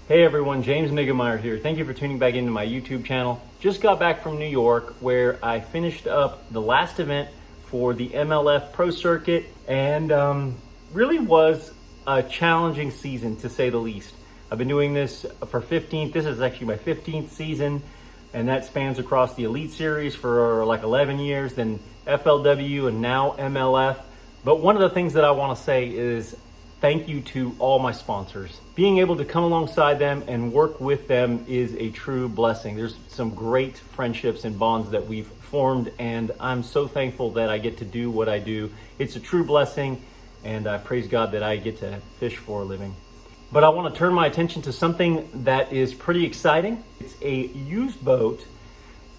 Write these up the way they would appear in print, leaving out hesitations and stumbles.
Hey everyone, James Niggemeyer here. Thank you for tuning back into my YouTube channel. Just got back from New York where I finished up the last event for the MLF Pro Circuit and really was a challenging season to say the least. I've been doing this for this is actually my 15th season, and that spans across the Elite Series for like 11 years, then FLW and now MLF. But one of the things that I want to say is thank you to all my sponsors. Being able to come alongside them and work with them is a true blessing. There's some great friendships and bonds that we've formed, and I'm so thankful that I get to do what I do. It's a true blessing, and I praise God that I get to fish for a living. But I want to turn my attention to something that is pretty exciting. It's a used boat,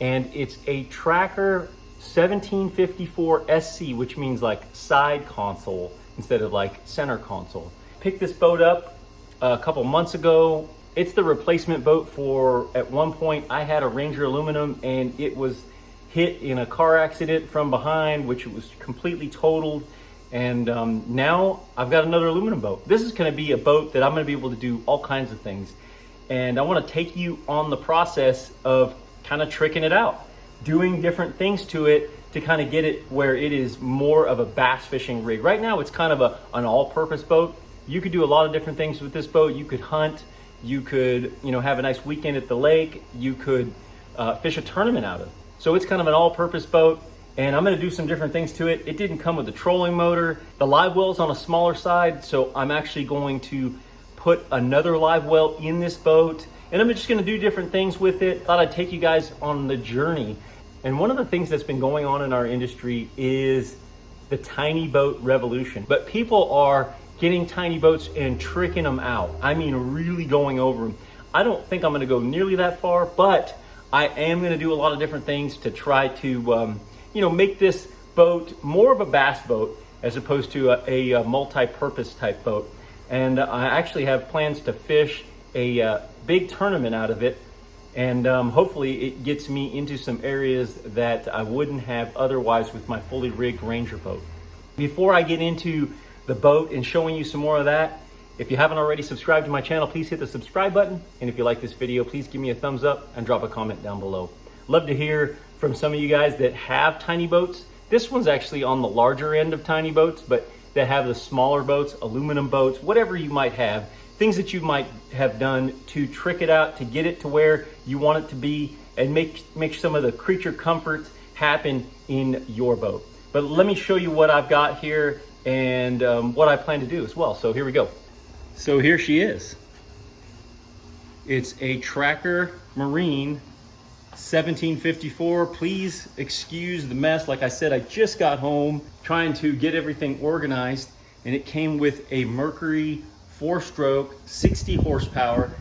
and it's a Tracker 1754 SC, which means like side console instead of like center console. Picked this boat up a couple months ago. It's the replacement boat for, at one point I had a Ranger aluminum and it was hit in a car accident from behind, which was completely totaled. And now I've got another aluminum boat. This is going to be a boat that I'm going to be able to do all kinds of things. And I want to take you on the process of kind of tricking it out, doing different things to it to kind of get it where it is more of a bass fishing rig. Right now it's kind of an all-purpose boat. You could do a lot of different things with this boat. You could hunt, you could have a nice weekend at the lake, you could fish a tournament out of. So it's kind of an all-purpose boat. And I'm gonna do some different things to it. It didn't come with a trolling motor. The live well's on a smaller side, so I'm actually going to put another live well in this boat. And I'm just gonna do different things with it. Thought I'd take you guys on the journey. And one of the things that's been going on in our industry is the tiny boat revolution. But people are getting tiny boats and tricking them out. I mean, really going over them. I don't think I'm gonna go nearly that far, but I am gonna do a lot of different things to try to make this boat more of a bass boat as opposed to a multi-purpose type boat. And I actually have plans to fish a big tournament out of it. And hopefully it gets me into some areas that I wouldn't have otherwise with my fully rigged Ranger boat. Before I get into the boat and showing you some more of that, if you haven't already subscribed to my channel, please hit the subscribe button. And if you like this video, please give me a thumbs up and drop a comment down below. Love to hear from some of you guys that have tiny boats. This one's actually on the larger end of tiny boats, but that have the smaller boats, aluminum boats, whatever you might have, things that you might have done to trick it out, to get it to where you want it to be and make some of the creature comforts happen in your boat. But let me show you what I've got here and what I plan to do as well. So here we go. So here she is. It's a Tracker Marine 1754. Please excuse the mess. Like I said, I just got home trying to get everything organized, and it came with a Mercury 4-stroke 60 horsepower,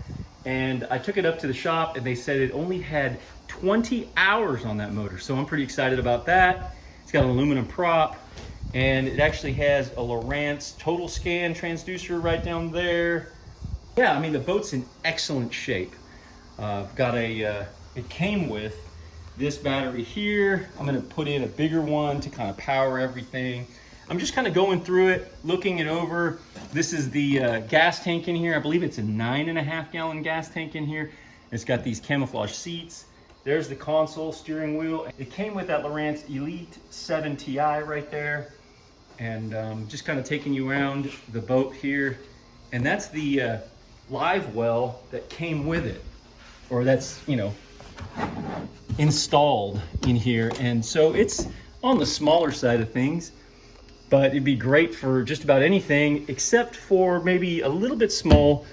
and I took it up to the shop and they said it only had 20 hours on that motor. So I'm pretty excited about that. It's got an aluminum prop, and it actually has a Lowrance total scan transducer right down there. Yeah, I mean, the boat's in excellent shape. It came with this battery here. I'm gonna put in a bigger one to kind of power everything. I'm just kind of going through it, looking it over. This is the gas tank in here. I believe it's a 9.5 gallon gas tank in here. It's got these camouflage seats. There's the console, steering wheel. It came with that Lowrance Elite 7 Ti right there. And just kind of taking you around the boat here. And that's the live well that came with it, or that's, installed in here. And so it's on the smaller side of things, but it'd be great for just about anything except for maybe a little bit small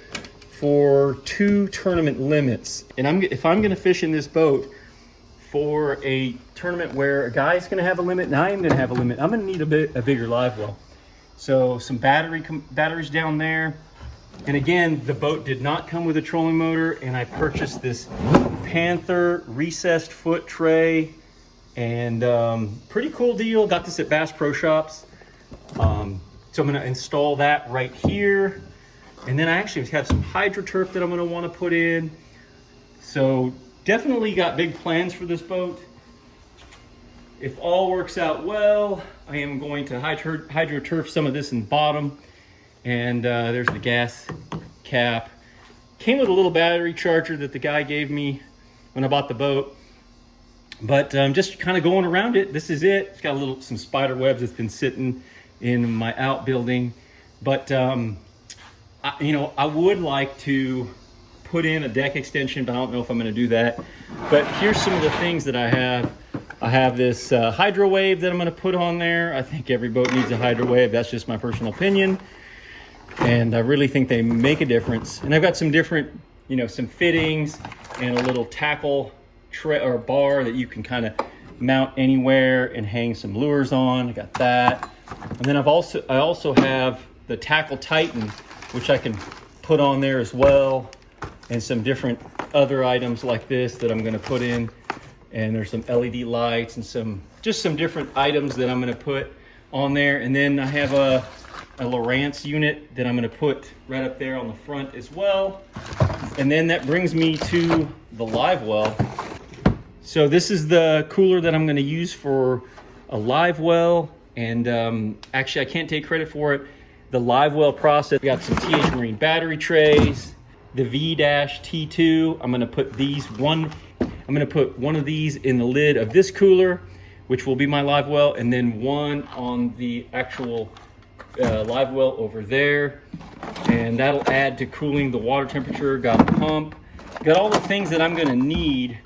for 2 tournament limits. And if I'm gonna fish in this boat for a tournament where a guy's gonna have a limit and I am gonna have a limit, I'm gonna need a bigger live well. So some batteries down there. And again, the boat did not come with a trolling motor, and I purchased this Panther recessed foot tray, and pretty cool deal. Got this at Bass Pro Shops. So I'm gonna install that right here. And then I actually have some HydroTurf that I'm gonna wanna put in. So definitely got big plans for this boat. If all works out well, I am going to HydroTurf some of this in the bottom. And there's the gas cap, Came with a little battery charger that the guy gave me when I bought the boat. But just kind of going around it, this is it. It's got some spider webs that's been sitting in my outbuilding. But, I would like to put in a deck extension, but I don't know if I'm going to do that. But here's some of the things that I have. I have this hydro wave that I'm going to put on there. I think every boat needs a hydro wave. That's just my personal opinion. And I really think they make a difference. And I've got some different, some fittings and a little tackle tray or bar that you can kind of mount anywhere and hang some lures on. I got that. And then I also have the Tackle Titan, which I can put on there as well, and some different other items like this that I'm going to put in. And there's some LED lights and some different items that I'm going to put on there. And then I have a Lowrance unit that I'm going to put right up there on the front as well. And then that brings me to the live well. So this is the cooler that I'm going to use for a live well. And actually, I can't take credit for it. The live well process, we got some TH Marine battery trays, the V-T2. I'm going to put one of these in the lid of this cooler, which will be my live well, and then one on the actual live well over there. And that'll add to cooling the water temperature. Got a pump, got all the things that I'm going to need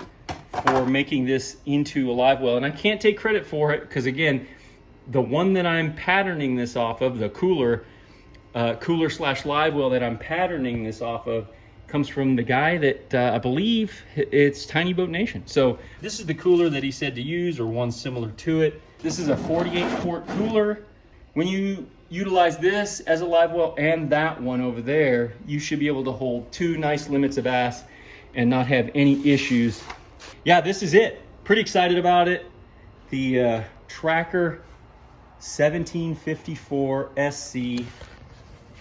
for making this into a live well. And I can't take credit for it because, again, the one that I'm patterning this off of, the cooler slash live well that I'm patterning this off of, comes from the guy that I believe it's tinyboatnation. So this is the cooler that he said to use, or one similar to it. This is a 48 quart cooler. When you utilize this as a live well and that one over there, you should be able to hold two nice limits of bass and not have any issues. Yeah, this is it. Pretty excited about it. The Tracker 1754 SC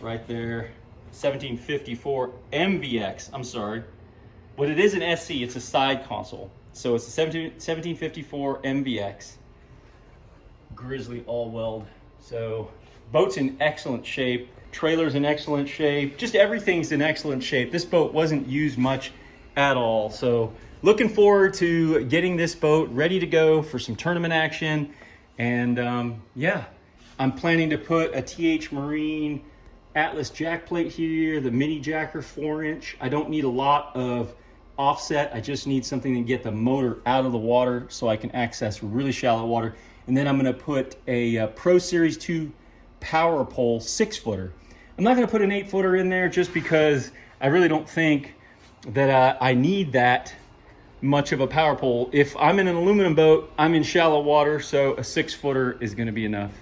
right there. 1754 MVX, I'm sorry. But it is an SC, it's a side console. So it's a 1754 MVX. Grizzly all weld. So boat's in excellent shape. Trailer's in excellent shape. Just everything's in excellent shape. This boat wasn't used much at all. So looking forward to getting this boat ready to go for some tournament action. And yeah, I'm planning to put a TH Marine Atlas jack plate here, the mini jacker 4-inch. I don't need a lot of offset. I just need something to get the motor out of the water so I can access really shallow water. And then I'm going to put a Pro Series 2 power pole 6-footer. I'm not going to put an 8-footer in there just because I really don't think that I need that much of a power pole. If I'm in an aluminum boat, I'm in shallow water, so a 6-footer is going to be enough.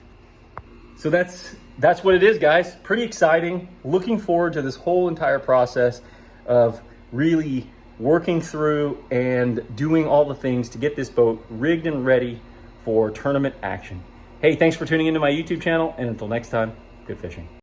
So that's what it is, guys. Pretty exciting. Looking forward to this whole entire process of really working through and doing all the things to get this boat rigged and ready for tournament action. Hey, thanks for tuning into my YouTube channel, and until next time, good fishing.